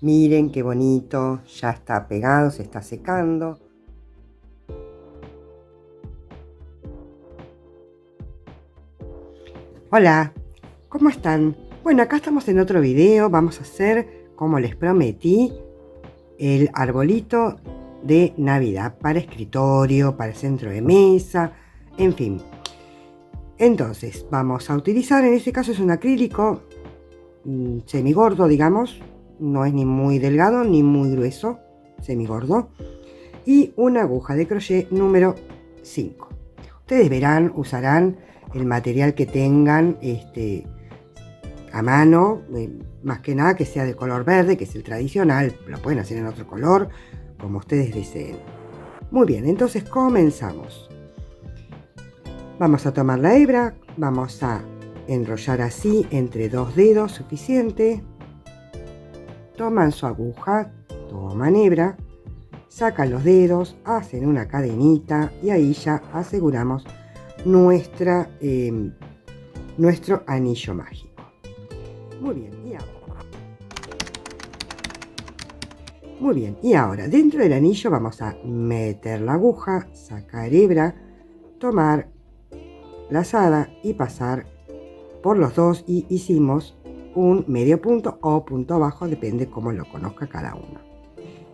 Miren qué bonito, ya está pegado, se está secando. Hola, ¿cómo están? Bueno, acá estamos en otro video. Vamos a hacer, como les prometí, el arbolito de Navidad para escritorio, para centro de mesa, en fin. Entonces, vamos a utilizar, en este caso es un acrílico semigordo, digamos. No es ni muy delgado ni muy grueso, semigordo. Y una aguja de crochet número 5. Ustedes verán, usarán el material que tengan a mano, más que nada que sea de color verde, que es el tradicional. Lo pueden hacer en otro color, como ustedes deseen. Muy bien, entonces comenzamos. Vamos a tomar la hebra, vamos a enrollar así entre 2 dedos, suficiente. Toman su aguja, toman hebra, sacan los dedos, hacen una cadenita y ahí ya aseguramos nuestro anillo mágico. Muy bien, y ahora dentro del anillo vamos a meter la aguja, sacar hebra, tomar lazada y pasar por los dos y hicimos un medio punto o punto bajo, depende cómo lo conozca cada uno.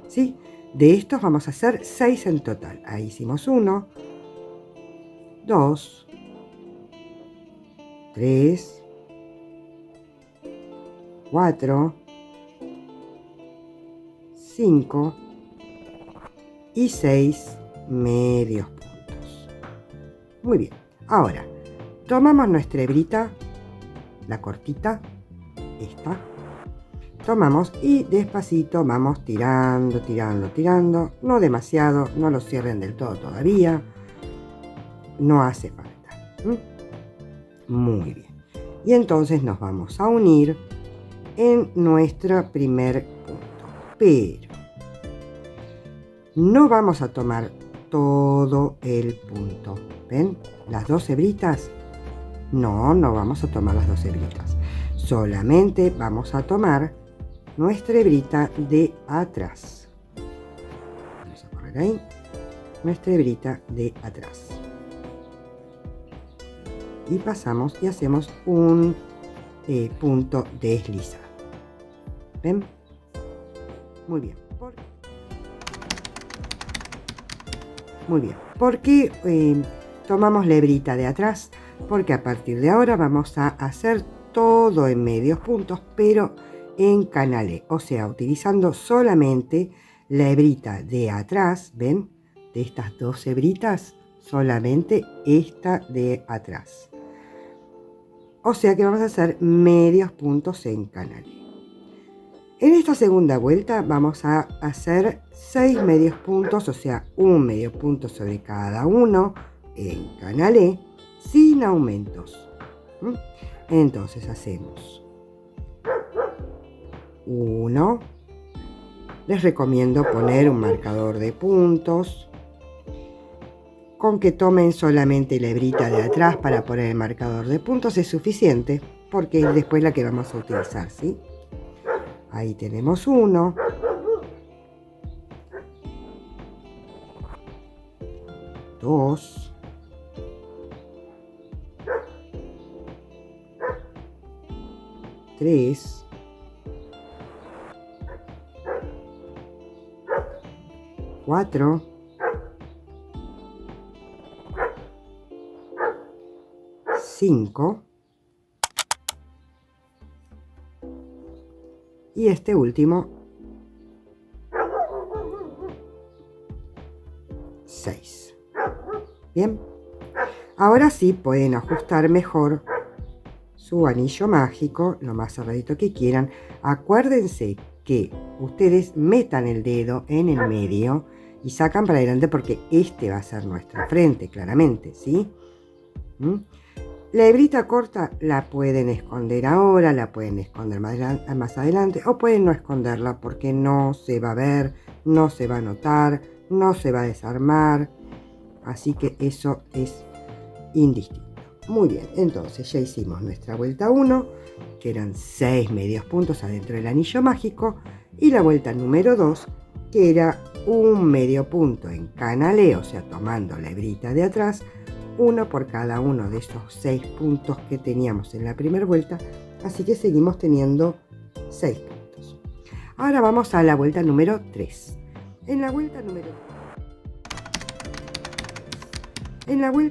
¿Sí? De estos vamos a hacer 6 en total. Ahí hicimos 1, 2, 3, 4, 5 y 6 medios puntos. Muy bien. Ahora, tomamos nuestra hebrita, la cortita, esta. Tomamos y despacito vamos tirando, tirando, tirando. No demasiado, no lo cierren del todo todavía. No hace falta. Muy bien. Y entonces nos vamos a unir en nuestro primer punto. Pero no vamos a tomar todo el punto. ¿Ven? Las 2 hebritas. No vamos a tomar las 2 hebritas. Solamente vamos a tomar nuestra hebrita de atrás. Vamos a correr ahí. Nuestra hebrita de atrás. Y pasamos y hacemos un punto deslizado. ¿Ven? Muy bien. Muy bien. ¿Por qué tomamos la hebrita de atrás? Porque a partir de ahora vamos a hacer todo en medios puntos, pero en canalé, o sea, utilizando solamente la hebrita de atrás. ¿Ven? De estas 2 hebritas, solamente esta de atrás. O sea que vamos a hacer medios puntos en canalé. En esta segunda vuelta vamos a hacer 6 medios puntos, o sea, un medio punto sobre cada uno en canalé, sin aumentos. Entonces hacemos 1. Les recomiendo poner un marcador de puntos. Con que tomen solamente la hebrita de atrás para poner el marcador de puntos es suficiente, porque es después la que vamos a utilizar, ¿sí? Ahí tenemos 1. 2. 3. 4. 5. Y este último 6. Bien. Ahora sí pueden ajustar mejor su anillo mágico, lo más cerradito que quieran. Acuérdense que ustedes metan el dedo en el medio y sacan para adelante, porque este va a ser nuestra frente, claramente, ¿sí? La hebrita corta la pueden esconder ahora, la pueden esconder más adelante, o pueden no esconderla porque no se va a ver, no se va a notar, no se va a desarmar. Así que eso es indistinto. Muy bien, entonces ya hicimos nuestra vuelta 1, que eran 6 medios puntos adentro del anillo mágico, Y la vuelta número 2, que era un medio punto en canalé, o sea, tomando la hebrita de atrás, uno por cada uno de esos 6 puntos que teníamos en la primera vuelta, así que seguimos teniendo 6 puntos. Ahora vamos a la vuelta número 3. En la vuelta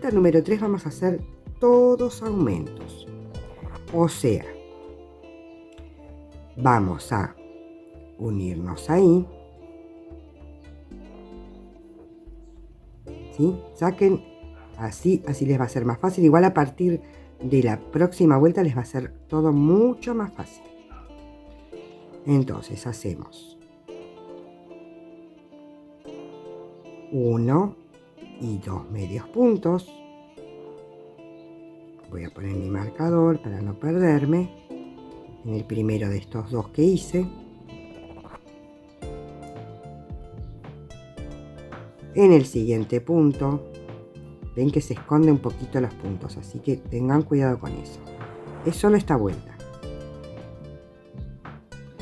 número 3 vamos a hacer todos aumentos, o sea, vamos a unirnos ahí, ¿sí? Saquen así les va a ser más fácil. Igual a partir de la próxima vuelta les va a ser todo mucho más fácil. Entonces hacemos 1 y 2 medios puntos. Voy a poner mi marcador para no perderme en el primero de estos dos que hice. En el siguiente punto, ven que se esconde un poquito los puntos, así que tengan cuidado con eso. Es solo esta vuelta.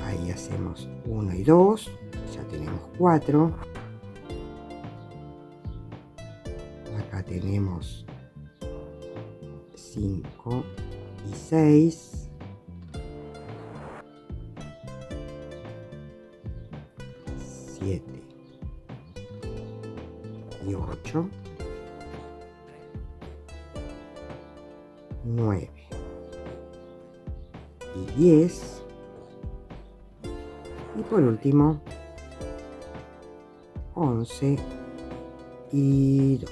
Ahí hacemos 1 y 2, ya tenemos 4. Acá tenemos 5 y 6. 7 y 8. 9 y 10. Y por último 11 y 12.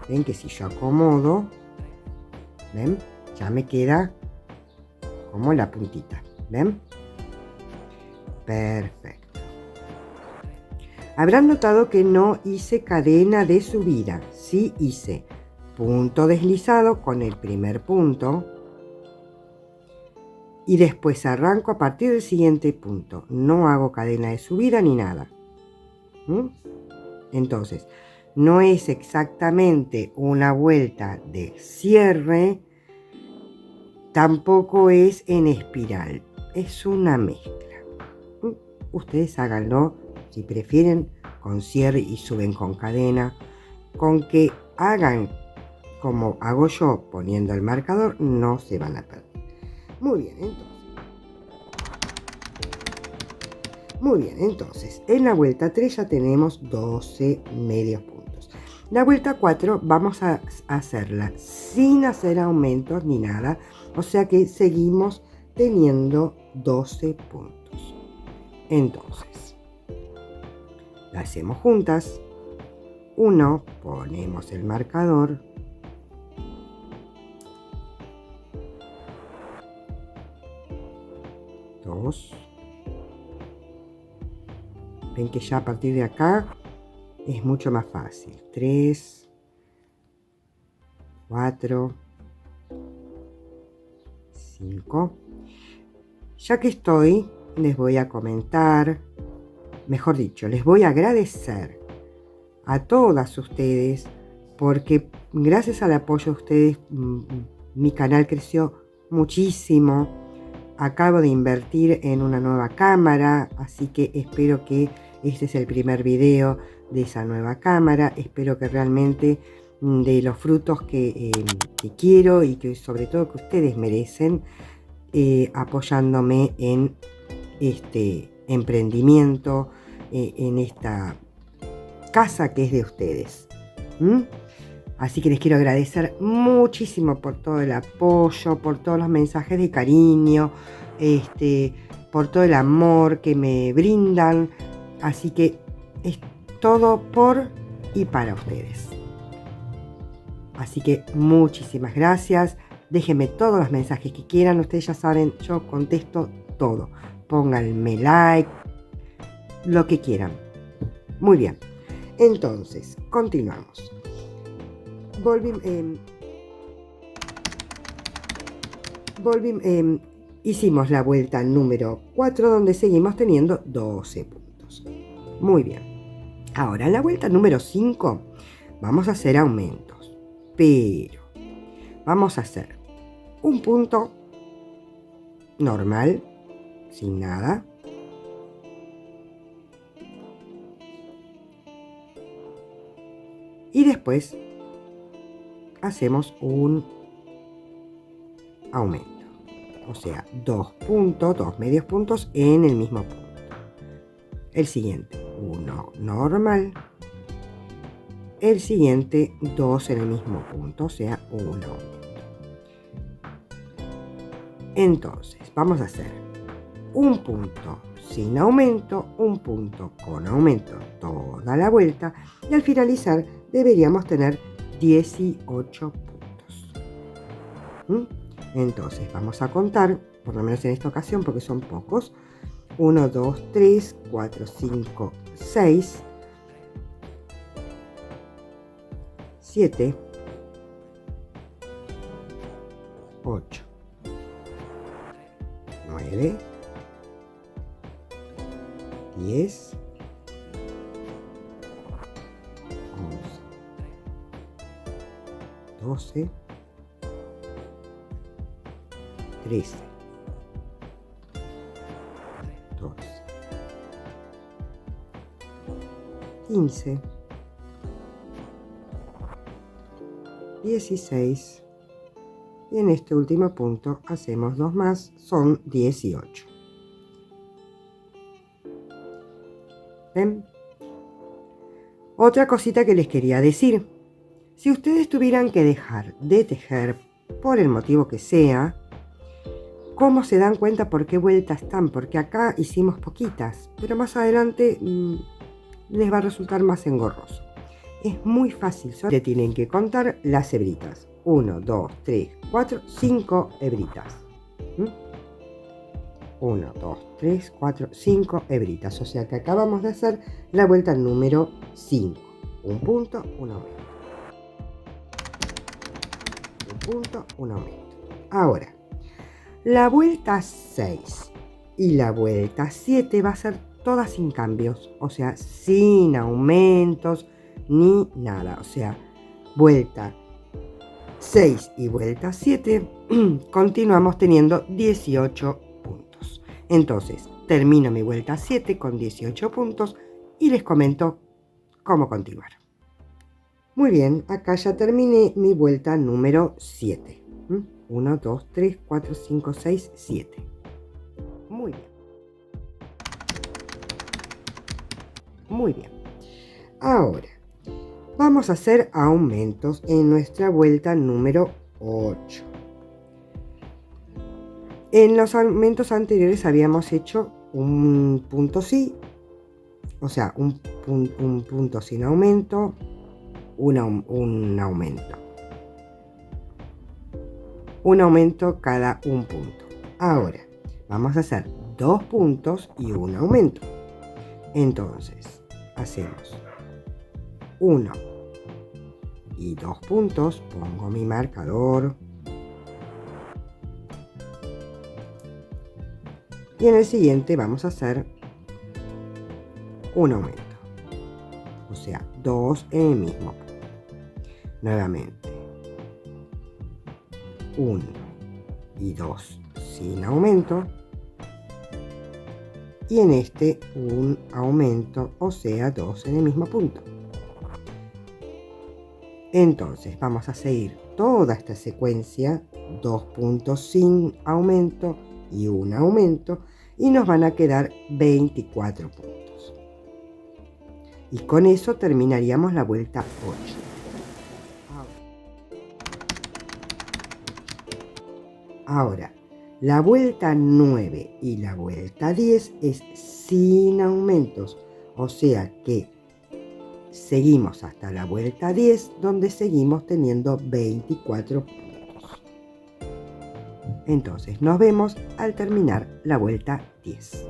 Ven que si yo acomodo, ven, ya me queda como la puntita, ven. Perfecto. Habrán notado que no hice cadena de subida, sí hice punto deslizado con el primer punto y después arranco a partir del siguiente punto. No hago cadena de subida ni nada. Entonces, no es exactamente una vuelta de cierre, tampoco es en espiral, es una mezcla. Ustedes háganlo si prefieren con cierre y suben con cadena. Con que hagan como hago yo poniendo el marcador, no se van a perder. Muy bien, entonces en la vuelta 3 ya tenemos 12 medios puntos. La vuelta 4 vamos a hacerla sin hacer aumentos ni nada, o sea que seguimos teniendo 12 puntos. Entonces, la hacemos juntas. 1, ponemos el marcador. 2. Ven que ya a partir de acá es mucho más fácil. 3, 4, 5. Ya que estoy, les voy a comentar, mejor dicho, les voy a agradecer a todas ustedes porque gracias al apoyo de ustedes mi canal creció muchísimo. Acabo de invertir en una nueva cámara, así que espero que este es el primer video de esa nueva cámara. Espero que realmente de los frutos que quiero y que sobre todo que ustedes merecen, apoyándome en este emprendimiento, en esta casa que es de ustedes. Así que les quiero agradecer muchísimo por todo el apoyo, por todos los mensajes de cariño, por todo el amor que me brindan. Así que es todo por y para ustedes. Así que muchísimas gracias. Déjenme todos los mensajes que quieran. Ustedes ya saben, yo contesto todo. Pónganme like, lo que quieran. Muy bien. Entonces, continuamos. Hicimos la vuelta número 4 donde seguimos teniendo 12 puntos. Muy bien. Ahora en la vuelta número 5 vamos a hacer aumentos, pero vamos a hacer un punto normal, sin nada, Y después hacemos un aumento. O sea, 2 puntos, 2 medios puntos en el mismo punto. El siguiente, 1 normal. El siguiente, 2 en el mismo punto, o sea, 1 aumento. Entonces, vamos a hacer un punto sin aumento, un punto con aumento toda la vuelta, y al finalizar deberíamos tener 18 puntos. Entonces vamos a contar, por lo menos en esta ocasión porque son pocos: 1, 2, 3, 4, 5, 6, 7, 8, 9, 10, 11, 12, 13, 14, 15, 16, y en este último punto hacemos 2 más, son 18. ¿Ven? Otra cosita que les quería decir: si ustedes tuvieran que dejar de tejer por el motivo que sea, ¿cómo se dan cuenta por qué vuelta están? Porque acá hicimos poquitas, pero más adelante les va a resultar más engorroso. Es muy fácil, solo tienen que contar las hebritas. 1, 2, 3, 4, 5 hebritas. 1, 2, 3, 4, 5 hebritas. O sea que acabamos de hacer la vuelta número 5. Un punto, un aumento. Un punto, un aumento. Ahora, la vuelta 6 y la vuelta 7 va a ser todas sin cambios. O sea, sin aumentos ni nada. O sea, vuelta 6 y vuelta 7 continuamos teniendo 18 puntos. Entonces, termino mi vuelta 7 con 18 puntos y les comento cómo continuar. Muy bien, acá ya terminé mi vuelta número 7. 1, 2, 3, 4, 5, 6, 7. Muy bien. Muy bien. Ahora, vamos a hacer aumentos en nuestra vuelta número 8. En los aumentos anteriores habíamos hecho un punto sí, o sea, un punto sin aumento, un aumento. Un aumento cada un punto. Ahora, vamos a hacer 2 puntos y un aumento. Entonces, hacemos 1 y 2 puntos, pongo mi marcador. Y en el siguiente vamos a hacer un aumento. O sea, 2 en el mismo punto. Nuevamente, 1 y 2 sin aumento. Y en este un aumento, o sea, 2 en el mismo punto. Entonces vamos a seguir toda esta secuencia: 2 puntos sin aumento y un aumento, y nos van a quedar 24 puntos. Y con eso terminaríamos la vuelta 8. Ahora, la vuelta 9 y la vuelta 10 es sin aumentos, o sea que seguimos hasta la vuelta 10, donde seguimos teniendo 24 puntos. Entonces nos vemos al terminar la vuelta 10.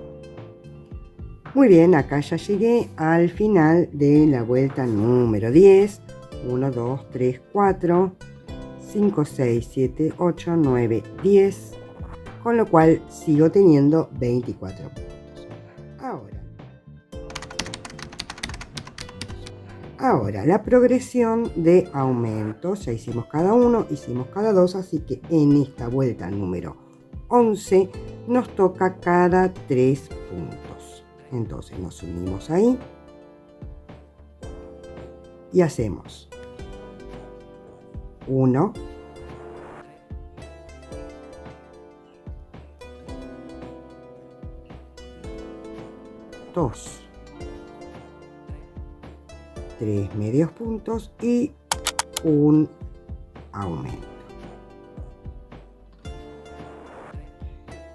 Muy bien, acá ya llegué al final de la vuelta número 10. 1, 2, 3, 4, 5, 6, 7, 8, 9, 10. Con lo cual sigo teniendo 24 puntos. Ahora, la progresión de aumentos, ya hicimos cada uno, hicimos cada dos, así que en esta vuelta número 11 nos toca cada 3 puntos. Entonces nos unimos ahí y hacemos 1, 2, 3 medios puntos y un aumento.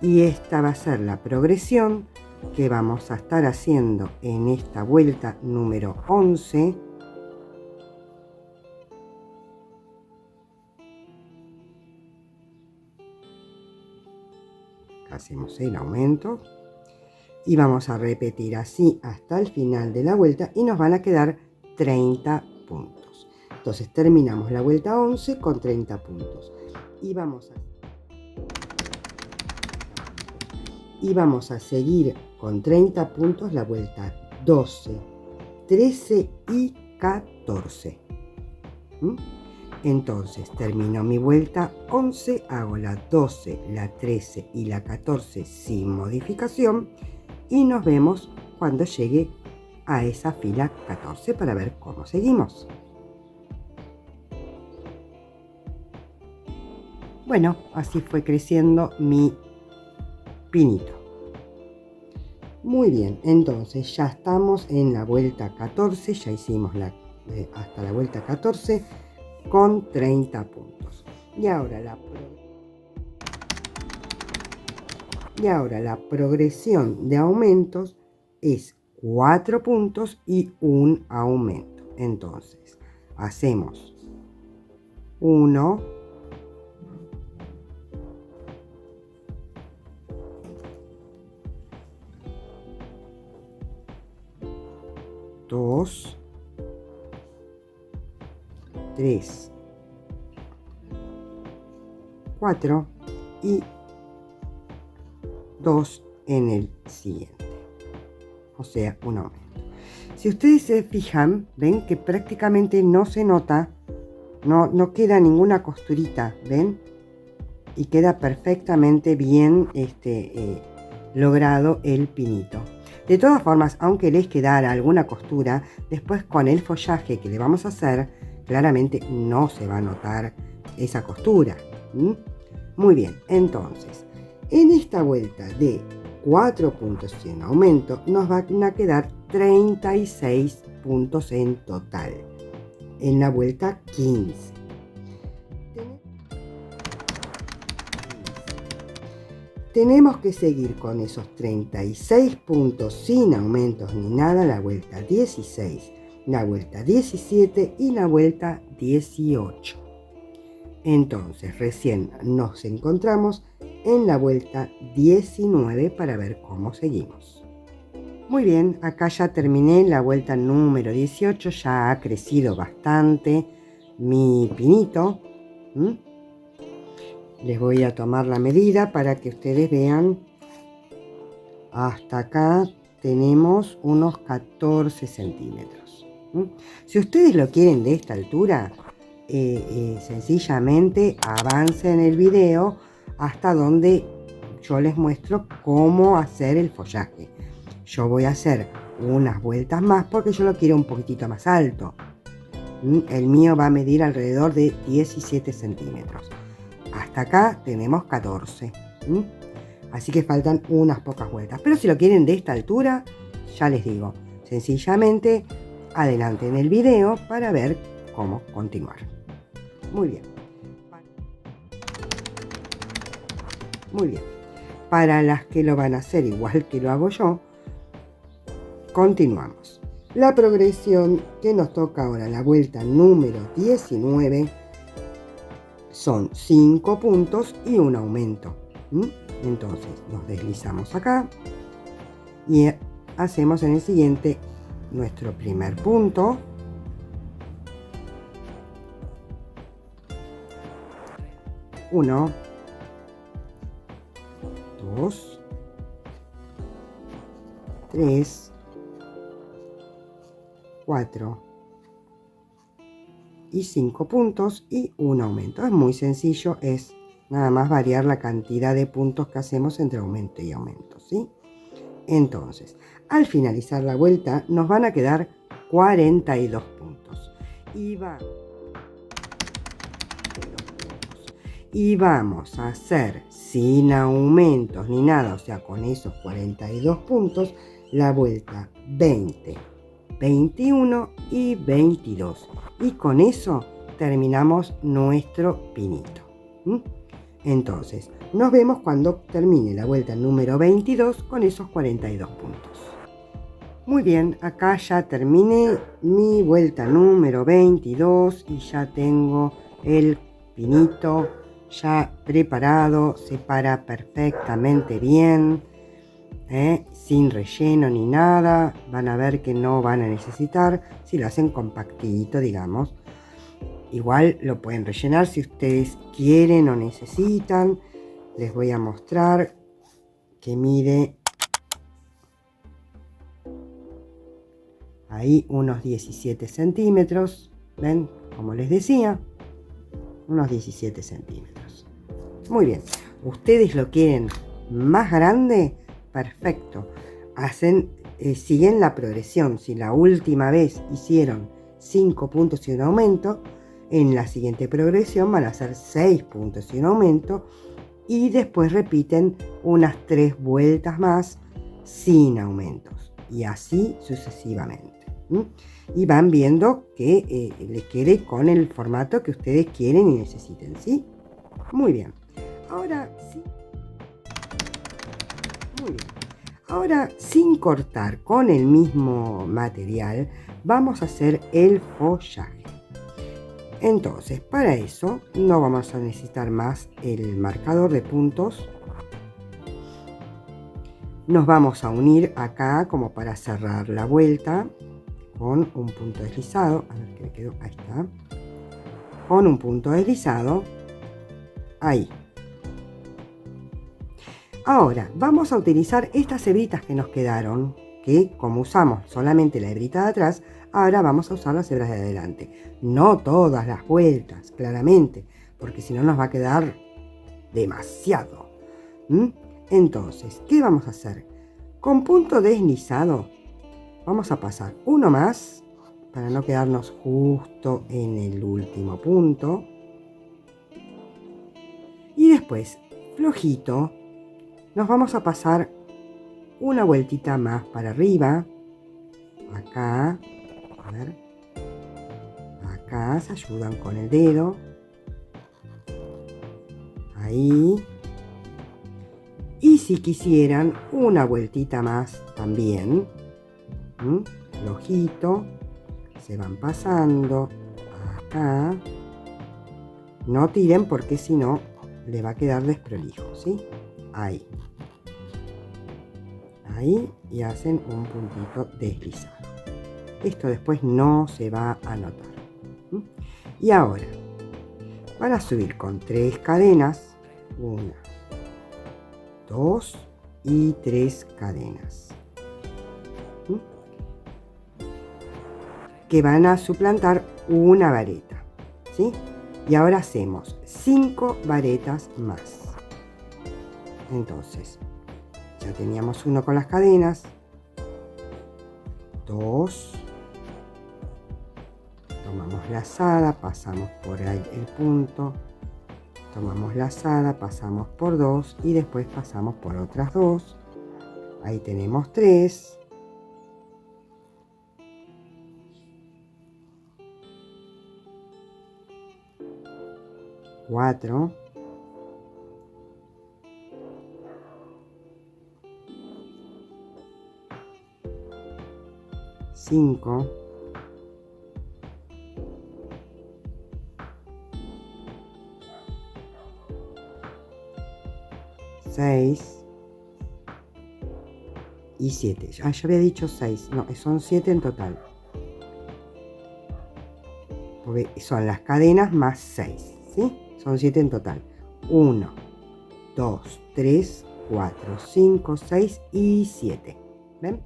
Y esta va a ser la progresión que vamos a estar haciendo en esta vuelta número 11. Hacemos el aumento y vamos a repetir así hasta el final de la vuelta y nos van a quedar 30 puntos. Entonces terminamos la vuelta 11 con 30 puntos y vamos a seguir con 30 puntos la vuelta 12, 13 y 14. Entonces termino mi vuelta 11, hago la 12, la 13 y la 14 sin modificación y nos vemos cuando llegue a esa fila 14 para ver cómo seguimos. Bueno, así fue creciendo mi pinito. Muy bien, entonces ya estamos en la vuelta 14, ya hicimos hasta la vuelta 14 con 30 puntos. Y ahora la progresión de aumentos es 4 puntos y un aumento. Entonces, hacemos 1, 2, 3, 4 y 2 en el siguiente, o sea, un aumento. Si ustedes se fijan, ven que prácticamente no se nota, no queda ninguna costurita, ven, y queda perfectamente bien logrado el pinito. De todas formas, aunque les quedara alguna costura, después con el follaje que le vamos a hacer, claramente no se va a notar esa costura. Muy bien, entonces, en esta vuelta de 4 puntos y un aumento, nos van a quedar 36 puntos en total. En la vuelta 15. Tenemos que seguir con esos 36 puntos sin aumentos ni nada la vuelta 16, la vuelta 17 y la vuelta 18. Entonces recién nos encontramos en la vuelta 19 para ver cómo seguimos. Muy bien, acá ya terminé la vuelta número 18, ya ha crecido bastante mi pinito. Les voy a tomar la medida para que ustedes vean. Hasta acá tenemos unos 14 centímetros. Si ustedes lo quieren de esta altura, sencillamente avancen el video hasta donde yo les muestro cómo hacer el follaje. Yo voy a hacer unas vueltas más porque yo lo quiero un poquitito más alto. El mío va a medir alrededor de 17 centímetros. Hasta acá tenemos 14. Así que faltan unas pocas vueltas. Pero si lo quieren de esta altura, ya les digo, sencillamente adelanten el video para ver cómo continuar. Muy bien. Muy bien. Para las que lo van a hacer igual que lo hago yo, continuamos. La progresión que nos toca ahora, la vuelta número 19, son 5 puntos y un aumento. Entonces nos deslizamos acá y hacemos en el siguiente nuestro primer punto. Uno, 2, 3, 4 y 5 puntos y un aumento. Es muy sencillo, es nada más variar la cantidad de puntos que hacemos entre aumento y aumento, ¿sí? Entonces, al finalizar la vuelta nos van a quedar 42 puntos. Y va Y vamos a hacer sin aumentos ni nada, o sea, con esos 42 puntos, la vuelta 20, 21 y 22. Y con eso terminamos nuestro pinito. Entonces, nos vemos cuando termine la vuelta número 22 con esos 42 puntos. Muy bien, acá ya terminé mi vuelta número 22 y ya tengo el pinito ya preparado, se para perfectamente bien, sin relleno ni nada. Van a ver que no van a necesitar, si lo hacen compactito, digamos. Igual lo pueden rellenar si ustedes quieren o necesitan. Les voy a mostrar que mide ahí unos 17 centímetros. ¿Ven? Como les decía, unos 17 centímetros. Muy bien. Ustedes lo quieren más grande, perfecto. Siguen la progresión. Si la última vez hicieron 5 puntos y un aumento, en la siguiente progresión van a hacer 6 puntos y un aumento, y después repiten unas 3 vueltas más sin aumentos, y así sucesivamente. Y van viendo que les quede con el formato que ustedes quieren y necesiten, ¿sí? Muy bien. Ahora sí. Muy bien. Ahora, sin cortar con el mismo material, vamos a hacer el follaje. Entonces, para eso no vamos a necesitar más el marcador de puntos. Nos vamos a unir acá como para cerrar la vuelta con un punto deslizado. A ver qué me quedó. Ahí está. Con un punto deslizado. Ahí. Ahora, vamos a utilizar estas hebritas que nos quedaron, que como usamos solamente la hebrita de atrás, ahora vamos a usar las hebras de adelante. No todas las vueltas, claramente, porque si no nos va a quedar demasiado. Entonces, ¿qué vamos a hacer? Con punto deslizado, vamos a pasar uno más, para no quedarnos justo en el último punto. Y después, flojito, nos vamos a pasar una vueltita más para arriba. Acá, a ver, acá se ayudan con el dedo. Ahí. Y si quisieran una vueltita más también, flojito, se van pasando acá. No tiren porque si no le va a quedar desprolijo, ¿sí? Ahí. Ahí, y hacen un puntito deslizado. Esto después no se va a notar. Y ahora van a subir con 3 cadenas, 1, 2 y 3 cadenas, que van a suplantar una vareta, ¿sí? Y ahora hacemos 5 varetas más. Entonces, ya teníamos uno con las cadenas, 2, tomamos lazada, pasamos por ahí el punto, tomamos lazada, pasamos por 2 y después pasamos por otras 2, ahí tenemos 3, cuatro, 5, 6 y 7. Yo había dicho 6, no, son 7 en total. Porque son las cadenas más 6, ¿sí? Son 7 en total. 1, 2, 3, 4, 5, 6 y 7. ¿Ven?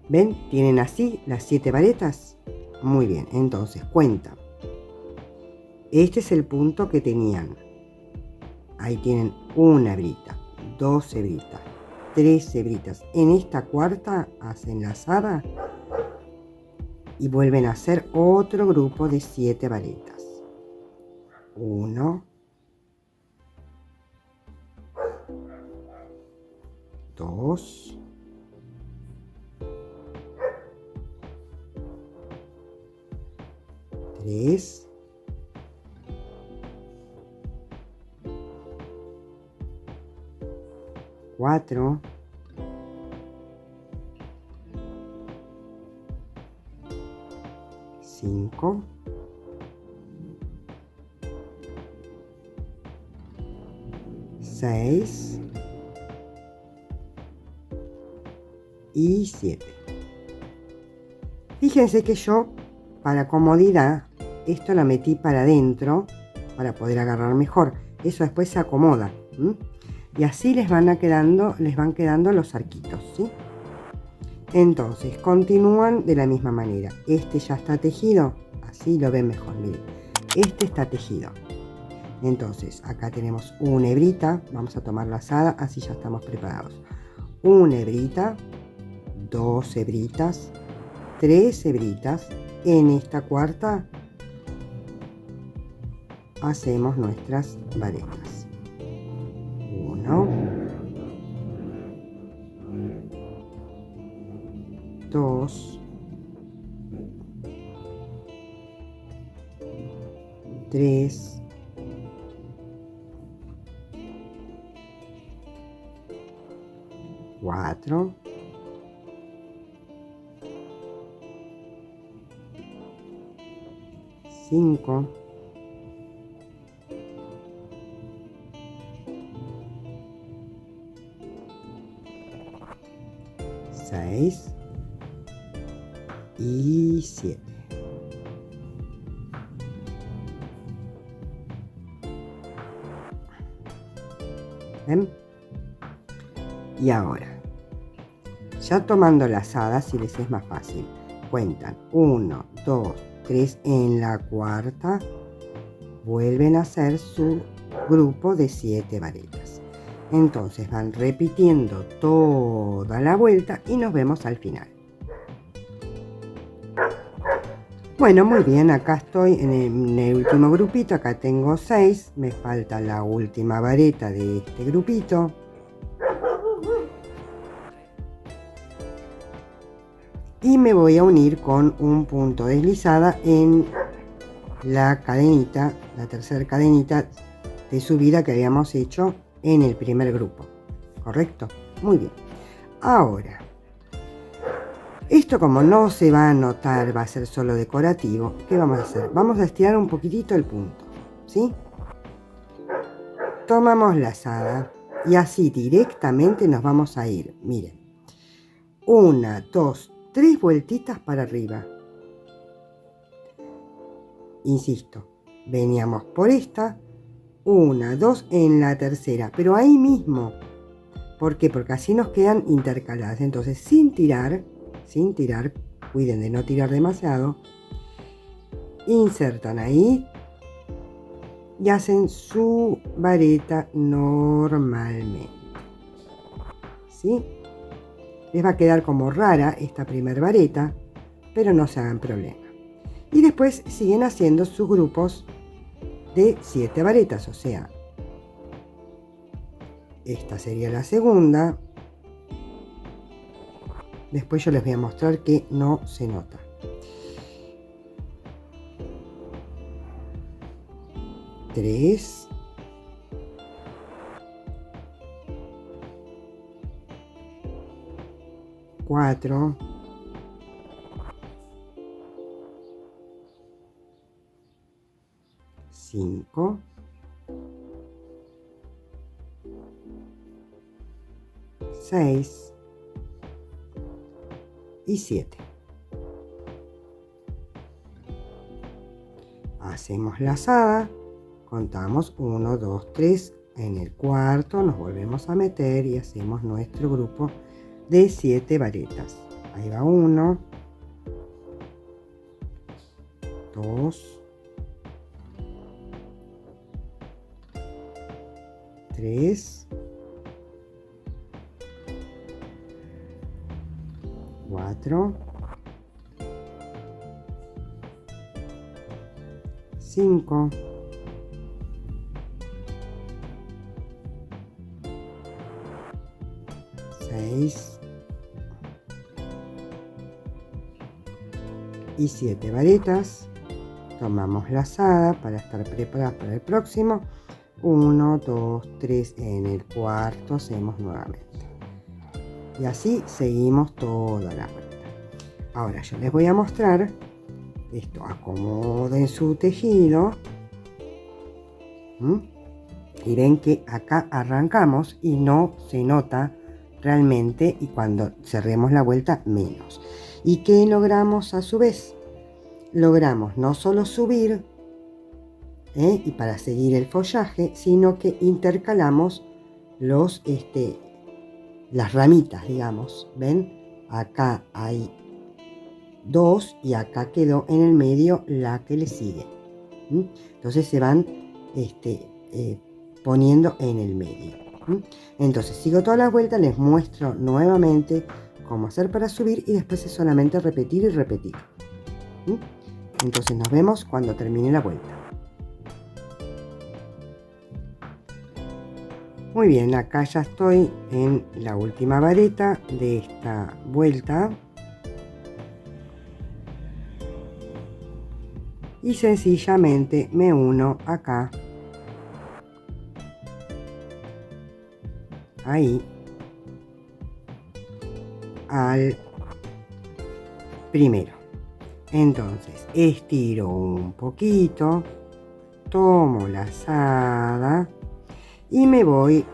¿Ven? ¿Tienen así las 7 varetas? Muy bien, entonces cuentan. Este es el punto que tenían. Ahí tienen una hebrita, 2 hebritas, 3 hebritas. En esta cuarta hacen lazada y vuelven a hacer otro grupo de 7 varetas. 1, 2, 3, 4, 5, 6 y 7. Fíjense que yo, para comodidad, esto la metí para adentro para poder agarrar mejor. Eso después se acomoda. Y así les van quedando los arquitos, ¿sí? Entonces continúan de la misma manera. Este ya está tejido, así lo ven mejor, miren. Este está tejido. Entonces acá tenemos una hebrita, vamos a tomar lazada, así ya estamos preparados. Una hebrita, 2 hebritas, 3 hebritas. En esta cuarta hacemos nuestras varetas. 1, 2, 3, 4, 5, 6 y 7. ¿Ven? Y ahora, ya tomando lazadas, si les es más fácil, cuentan 1, 2, 3 en la cuarta, vuelven a hacer su grupo de 7 varetas. Entonces van repitiendo toda la vuelta y nos vemos al final. Bueno, muy bien, acá estoy en el último grupito, acá tengo 6, me falta la última vareta de este grupito. Y me voy a unir con un punto deslizada en la cadenita, la tercera cadenita de subida que habíamos hecho en el primer grupo. ¿Correcto? Muy bien. Ahora, esto como no se va a notar, va a ser solo decorativo, ¿qué vamos a hacer? Vamos a estirar un poquitito el punto, ¿sí? Tomamos lazada y así directamente nos vamos a ir, miren. 1, 2, 3 vueltitas para arriba. Insisto, veníamos por esta, 1, 2 en la tercera, pero ahí mismo. ¿Por qué? Porque así nos quedan intercaladas. Entonces, sin tirar, cuiden de no tirar demasiado, insertan ahí y hacen su vareta normalmente. ¿Sí? Les va a quedar como rara esta primer vareta, pero no se hagan problema. Y después siguen haciendo sus grupos de 7 varetas, o sea, esta sería la segunda. Después yo les voy a mostrar que no se nota. Tres. 4. 5. 6 y 7. Hacemos lazada, contamos 1, 2, 3, en el cuarto nos volvemos a meter y hacemos nuestro grupo de 7 varetas. Ahí va 1, 2, 3, 4, 5, 6 y 7 varetas. Tomamos lazada para estar preparadas para el próximo. 1, 2, 3, en el cuarto hacemos nuevamente. Y así seguimos toda la vuelta. Ahora yo les voy a mostrar esto. Acomoden su tejido. Y ven que acá arrancamos y no se nota realmente, y cuando cerremos la vuelta menos. ¿Y qué logramos a su vez? Logramos no solo subir y para seguir el follaje, sino que intercalamos las ramitas, digamos. ¿Ven? Acá hay 2 y acá quedó en el medio la que le sigue. Entonces se van poniendo en el medio. Entonces sigo toda la vuelta, les muestro nuevamente cómo hacer para subir y después es solamente repetir y repetir. Entonces nos vemos cuando termine la vuelta. Muy bien, acá ya estoy en la última vareta de esta vuelta. Y sencillamente me uno acá, ahí, al primero. Entonces estiro un poquito, tomo la lazada y me voy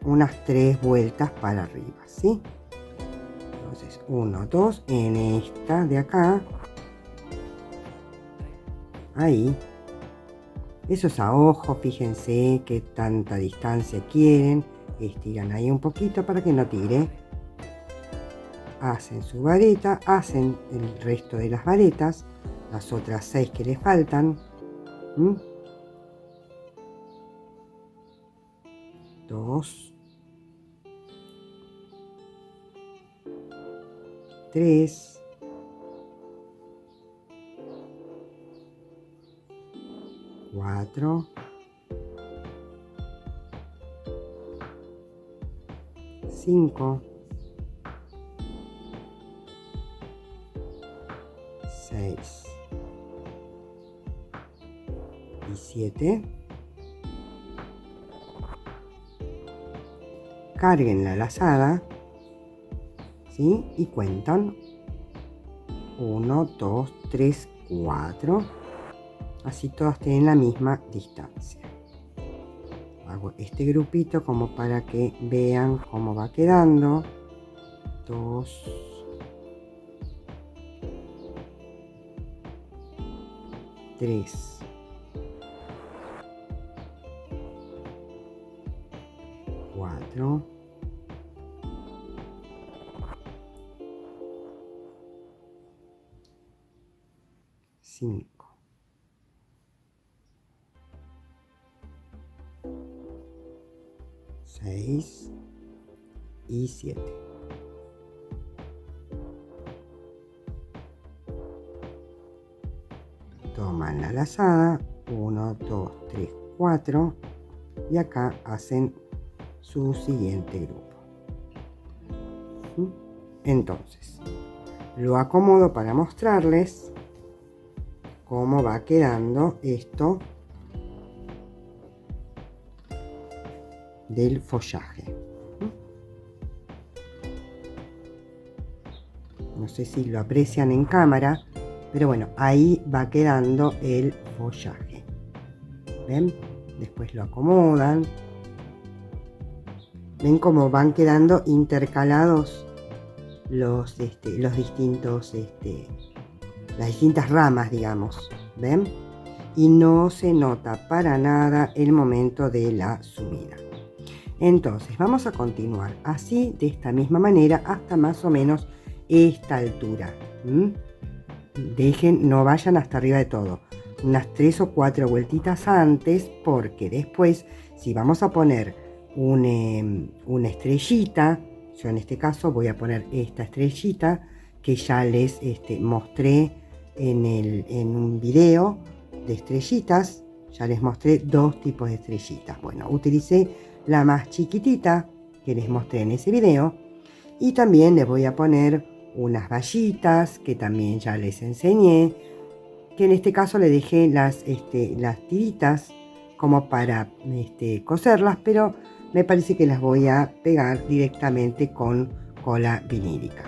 unas 3 vueltas para arriba, ¿sí? Entonces 1, 2 en esta de acá. Ahí, eso es a ojo, fíjense qué tanta distancia quieren, estiran ahí un poquito para que no tire, hacen su vareta, hacen el resto de las varetas, las otras 6 que les faltan. 2, 3, 4, 5, 6 y 7. Carguen la lazada, ¿sí? Y cuentan 1, 2, 3, 4. Así todas tienen la misma distancia. Hago este grupito como para que vean cómo va quedando. 2, 3, 4, 5, 6 y 7. Toman la lazada, 1, 2, 3, 4 y acá hacen su siguiente grupo. Entonces lo acomodo para mostrarles cómo va quedando esto del follaje. No sé si lo aprecian en cámara, pero bueno, ahí va quedando el follaje. ¿Ven? Después lo acomodan. ¿Ven cómo van quedando intercalados los distintos, las distintas ramas, digamos? ¿Ven? Y no se nota para nada el momento de la subida. Entonces vamos a continuar así, de esta misma manera, hasta más o menos esta altura. Dejen, no vayan hasta arriba de todo, unas 3 o 4 vueltitas antes, porque después si vamos a poner una estrellita, yo en este caso voy a poner esta estrellita que ya les mostré en un video de estrellitas. Ya les mostré 2 tipos de estrellitas. Bueno, utilicé la más chiquitita que les mostré en ese video, Y también les voy a poner unas vallitas que también ya les enseñé, que en este caso le dejé las tiritas como para coserlas, pero me parece que las voy a pegar directamente con cola vinílica,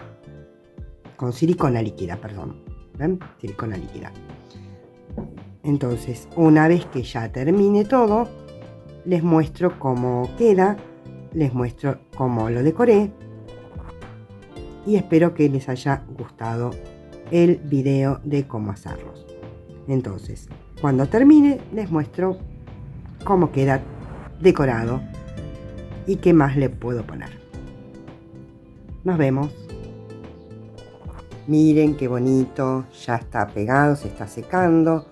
con silicona líquida, perdón. ¿Ven? Silicona líquida. Entonces, una vez que ya termine todo, les muestro cómo queda, les muestro cómo lo decoré y espero que les haya gustado el video de cómo hacerlos. Entonces, cuando termine, les muestro cómo queda decorado y qué más le puedo poner. Nos vemos. Miren qué bonito, ya está pegado, se está secando.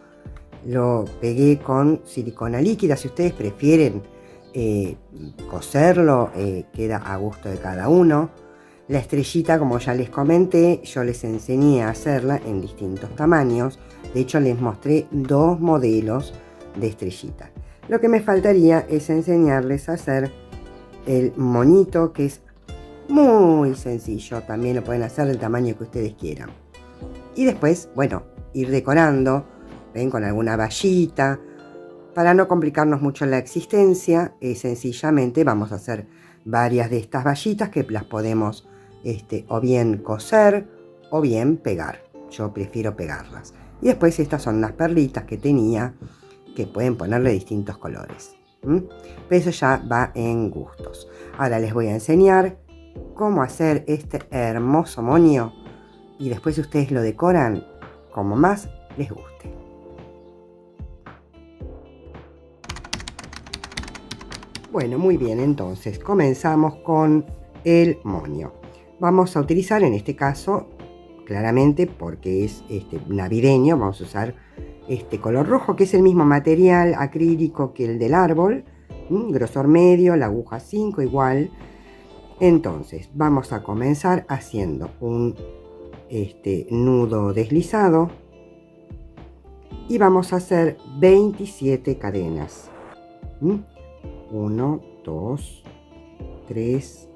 Lo pegué con silicona líquida. Si ustedes prefieren coserlo, queda a gusto de cada uno. La estrellita, como ya les comenté, yo les enseñé a hacerla en distintos tamaños. De hecho, les mostré 2 modelos de estrellita. Lo que me faltaría es enseñarles a hacer el monito, que es muy sencillo. También lo pueden hacer del tamaño que ustedes quieran. Y después, bueno, ir decorando, ven, con alguna vallita. Para no complicarnos mucho la existencia, sencillamente vamos a hacer varias de estas vallitas que las podemos o bien coser o bien pegar. Yo prefiero pegarlas. Y después estas son las perlitas que tenía, que pueden ponerle distintos colores. Pero eso ya va en gustos. Ahora les voy a enseñar cómo hacer este hermoso moño y después ustedes lo decoran como más les guste. Bueno, muy bien, entonces comenzamos con el moño. Vamos a utilizar en este caso, claramente porque es navideño, vamos a usar este color rojo, que es el mismo material acrílico que el del árbol, grosor medio, la aguja 5 igual. Entonces vamos a comenzar haciendo un nudo deslizado y vamos a hacer 27 cadenas. 1, 2, 3,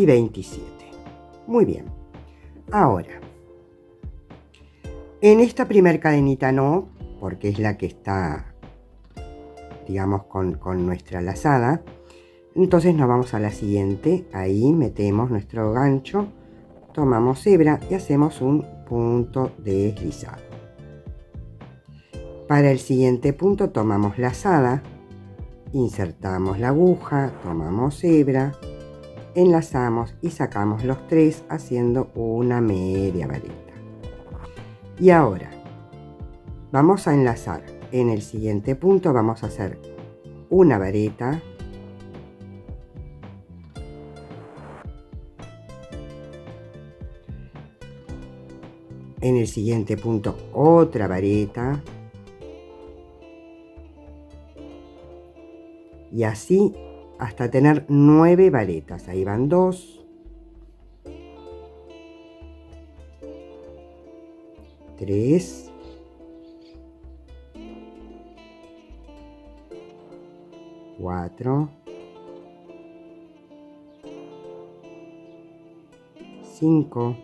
27. Muy bien. Ahora, en esta primera cadenita no, porque es la que está, digamos, con nuestra lazada. Entonces nos vamos a la siguiente. Ahí metemos nuestro gancho, tomamos hebra y hacemos un punto deslizado. Para el siguiente punto tomamos lazada, insertamos la aguja, tomamos hebra, enlazamos y sacamos los 3 haciendo una media vareta. Y ahora vamos a enlazar. En el siguiente punto vamos a hacer una vareta, en el siguiente punto otra vareta y así hasta tener 9 varetas. Ahí van 2, 3, 4, 5,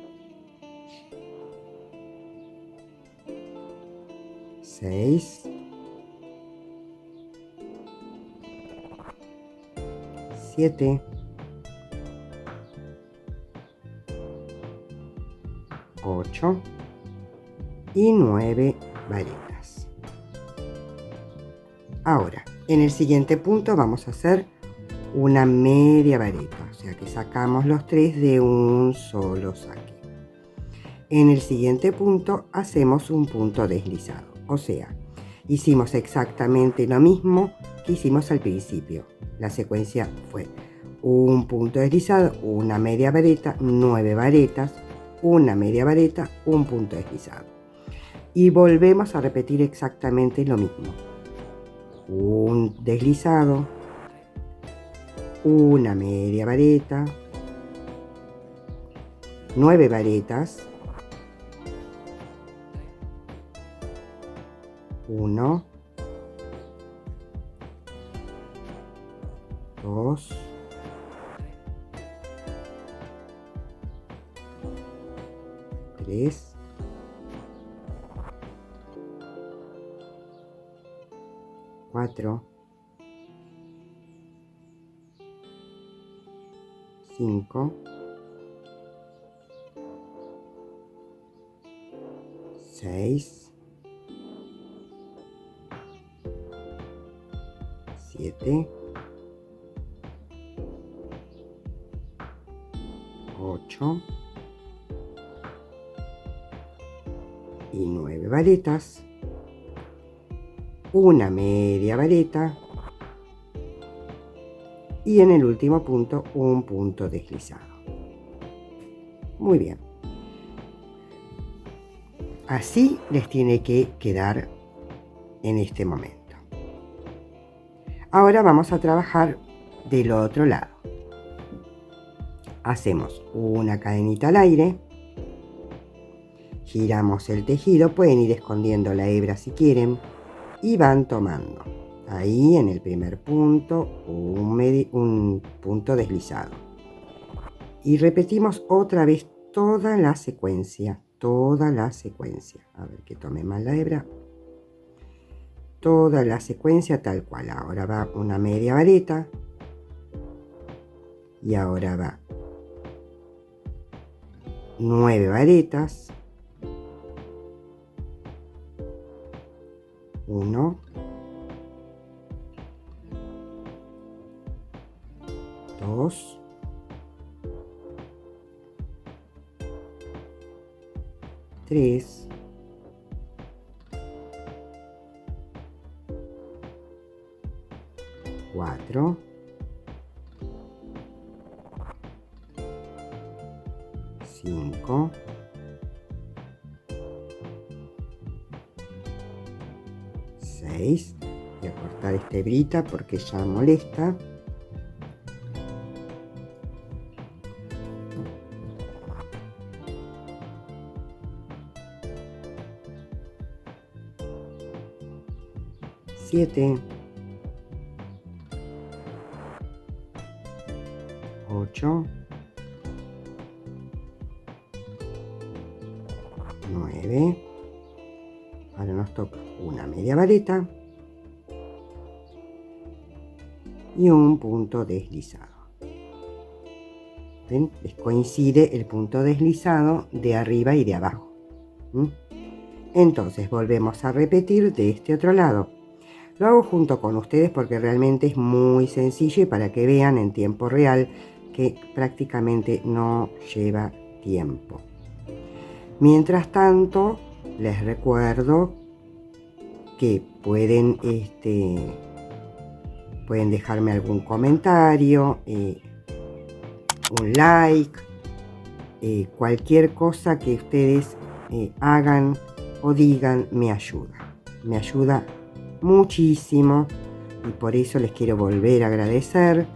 6, 7, 8 y 9 varetas. Ahora, en el siguiente punto vamos a hacer una media vareta, o sea que sacamos los 3 de un solo saque. En el siguiente punto hacemos un punto deslizado, o sea, hicimos exactamente lo mismo que hicimos al principio. La secuencia fue un punto deslizado, una media vareta, 9 varetas, una media vareta, un punto deslizado. Y volvemos a repetir exactamente lo mismo. Un deslizado, una media vareta, 9 varetas, 1, 2, 3, 4, 5, 6, 7, 8 y 9 varetas, una media vareta y en el último punto un punto deslizado. Muy bien. Así les tiene que quedar en este momento. Ahora vamos a trabajar del otro lado. Hacemos una cadenita al aire, giramos el tejido, pueden ir escondiendo la hebra si quieren y van tomando ahí en el primer punto un punto deslizado y repetimos otra vez toda la secuencia. A ver que tome más la hebra. Toda la secuencia tal cual. Ahora va una media vareta y ahora va 9 varetas, 1, 2, 3, 4, 5, 6. Voy a cortar esta hebrita porque ya molesta. 7, 8, 9. Ahora nos toca una media vareta y un punto deslizado. ¿Ven? Les coincide el punto deslizado de arriba y de abajo. Entonces volvemos a repetir de este otro lado. Lo hago junto con ustedes porque realmente es muy sencillo y para que vean en tiempo real que prácticamente no lleva tiempo. Mientras tanto, les recuerdo que pueden dejarme algún comentario, un like, cualquier cosa que ustedes hagan o digan me ayuda muchísimo y por eso les quiero volver a agradecer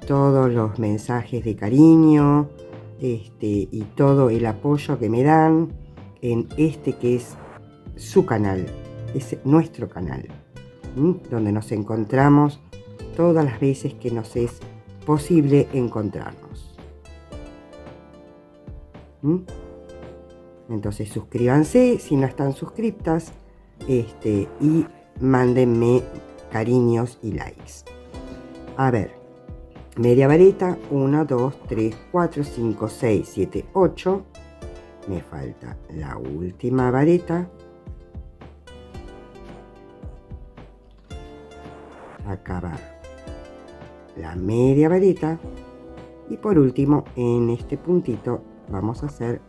todos los mensajes de cariño y todo el apoyo que me dan en que es su canal, es nuestro canal, donde nos encontramos todas las veces que nos es posible encontrarnos. Entonces suscríbanse si no están suscriptas y mándenme cariños y likes. A ver, media vareta, 1, 2, 3, 4, 5, 6, 7, 8. Me falta la última vareta. Acá va la media vareta. Y por último, en este puntito vamos a hacer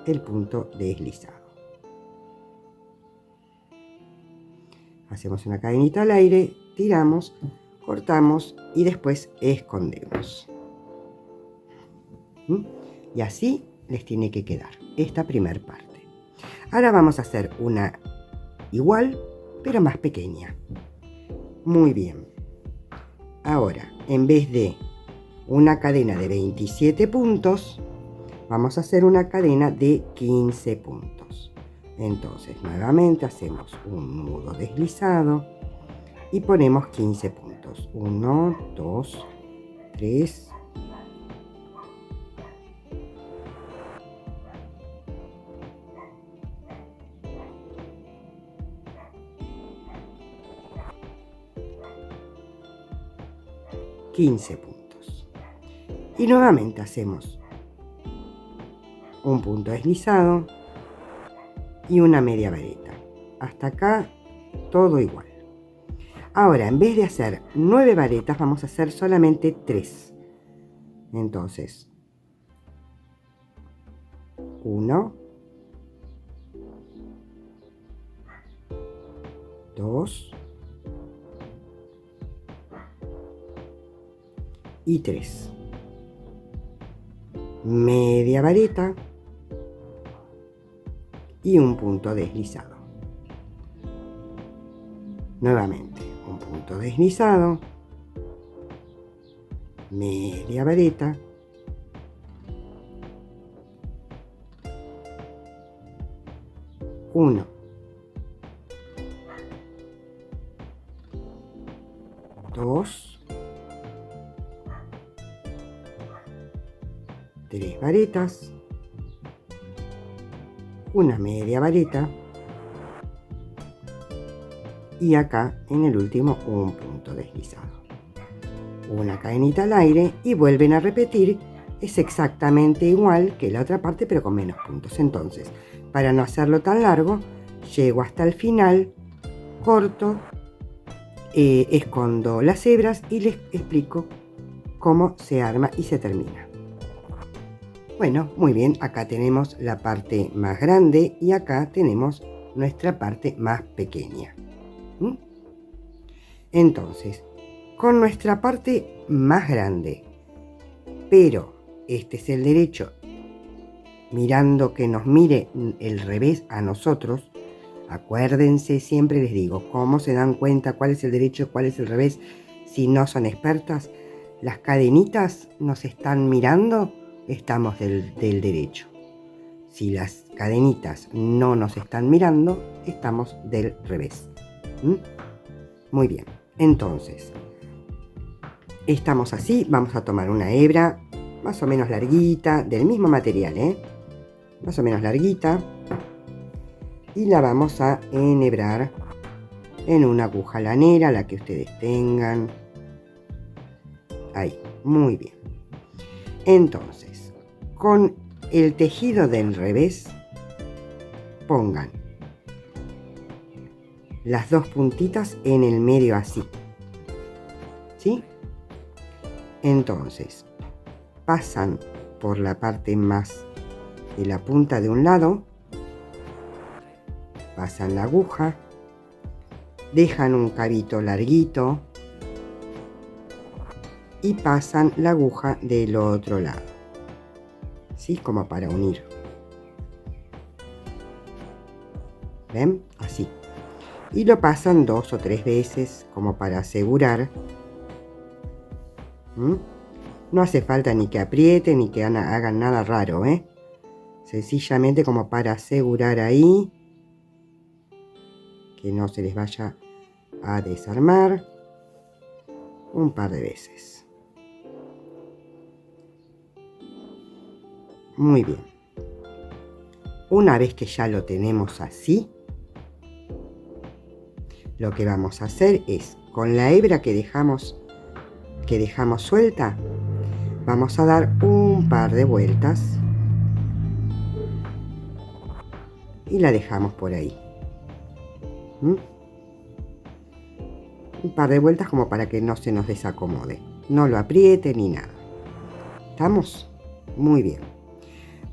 el punto deslizado. Hacemos una cadenita al aire, tiramos, cortamos y después escondemos. Y así les tiene que quedar esta primera parte. Ahora vamos a hacer una igual, pero más pequeña. Muy bien. Ahora, en vez de una cadena de 27 puntos, vamos a hacer una cadena de 15 puntos. Entonces, nuevamente hacemos un nudo deslizado y ponemos 15 puntos. 1, 2, 3, 15 puntos. Y nuevamente hacemos un punto deslizado y una media vareta. Hasta acá todo igual. Ahora, en vez de hacer 9 varetas, vamos a hacer solamente 3. Entonces, 1, 2 y 3. Media vareta y un punto deslizado. Nuevamente, un punto deslizado, media vareta, uno, dos, 3 varetas, una media vareta y acá en el último un punto deslizado. Una cadenita al aire y vuelven a repetir. Es exactamente igual que la otra parte, pero con menos puntos. Entonces, para no hacerlo tan largo, llego hasta el final, corto, escondo las hebras y les explico cómo se arma y se termina. Bueno, muy bien, acá tenemos la parte más grande y acá tenemos nuestra parte más pequeña. Entonces, con nuestra parte más grande, pero este es el derecho, mirando que nos mire el revés a nosotros. Acuérdense, siempre les digo, ¿cómo se dan cuenta cuál es el derecho, cuál es el revés? Si no son expertas, las cadenitas nos están mirando, estamos del derecho. Si las cadenitas no nos están mirando, estamos del revés. Muy bien, entonces, estamos así, vamos a tomar una hebra más o menos larguita, del mismo material, más o menos larguita, y la vamos a enhebrar en una aguja lanera, la que ustedes tengan. Ahí, muy bien. Entonces, con el tejido del revés, pongan las dos puntitas en el medio así, ¿sí? Entonces, pasan por la parte más de la punta de un lado, pasan la aguja, dejan un cabito larguito y pasan la aguja del otro lado, ¿sí? Como para unir. ¿Ven? Así. Y lo pasan 2 o 3 veces como para asegurar. No hace falta ni que aprieten ni que hagan nada raro, sencillamente como para asegurar ahí que no se les vaya a desarmar. Un par de veces. Muy bien. Una vez que ya lo tenemos así, lo que vamos a hacer es, con la hebra que dejamos suelta, vamos a dar un par de vueltas y la dejamos por ahí. Un par de vueltas como para que no se nos desacomode. No lo apriete ni nada. ¿Estamos? Muy bien.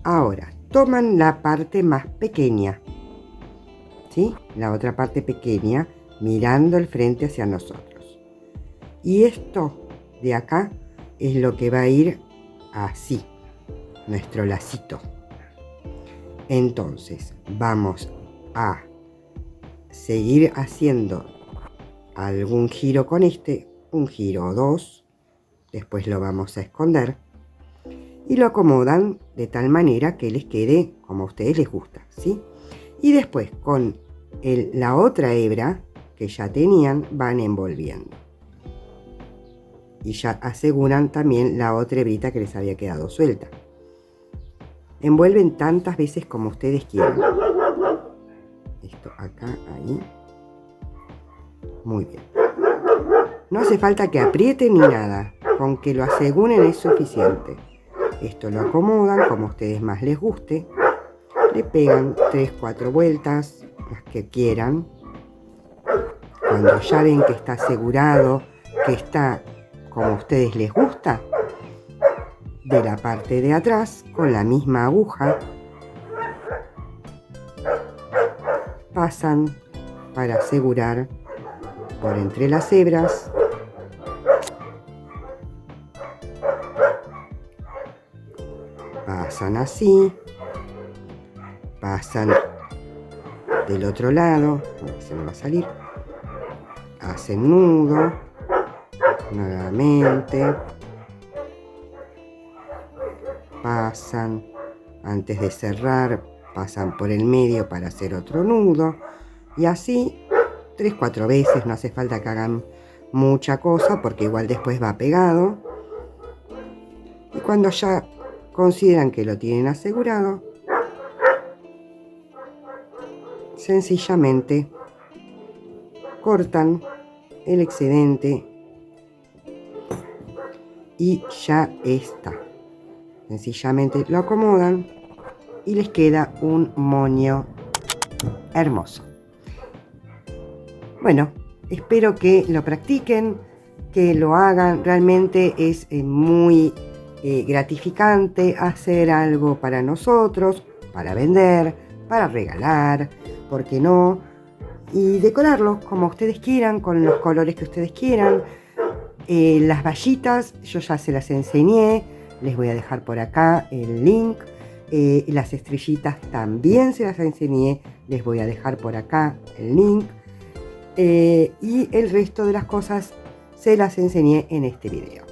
Ahora, toman la parte más pequeña, ¿sí? La otra parte pequeña, mirando el frente hacia nosotros. Y esto de acá es lo que va a ir así, nuestro lacito. Entonces vamos a seguir haciendo algún giro con este, un giro o dos, después lo vamos a esconder y lo acomodan de tal manera que les quede como a ustedes les gusta, ¿sí? Y después con la otra hebra que ya tenían van envolviendo y ya aseguran también la otra hebrita que les había quedado suelta. Envuelven tantas veces como ustedes quieran. Esto acá, ahí. Muy bien. No hace falta que aprieten ni nada. Con que lo aseguren es suficiente. Esto lo acomodan como a ustedes más les guste. Le pegan 3-4 vueltas, las que quieran. Cuando ya ven que está asegurado, que está como a ustedes les gusta, de la parte de atrás, con la misma aguja, pasan para asegurar por entre las hebras. Pasan así, pasan del otro lado, se me va a salir, hacen nudo, nuevamente, pasan, antes de cerrar, pasan por el medio para hacer otro nudo, y así 3-4 veces, no hace falta que hagan mucha cosa, porque igual después va pegado, y cuando ya consideran que lo tienen asegurado, sencillamente cortan el excedente y ya está. Sencillamente lo acomodan y les queda un moño hermoso. Bueno, espero que lo practiquen, que lo hagan. Realmente es muy gratificante hacer algo para nosotros, para vender, para regalar, ¿por qué no? Y decorarlo como ustedes quieran, con los colores que ustedes quieran. Las vallitas yo ya se las enseñé, les voy a dejar por acá el link. Las estrellitas también se las enseñé, les voy a dejar por acá el link. Y el resto de las cosas se las enseñé en este video.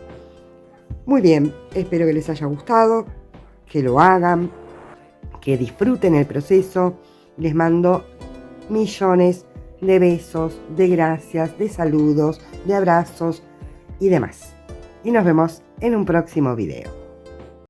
Muy bien, espero que les haya gustado, que lo hagan, que disfruten el proceso. Les mando millones de besos, de gracias, de saludos, de abrazos y demás. Y nos vemos en un próximo video.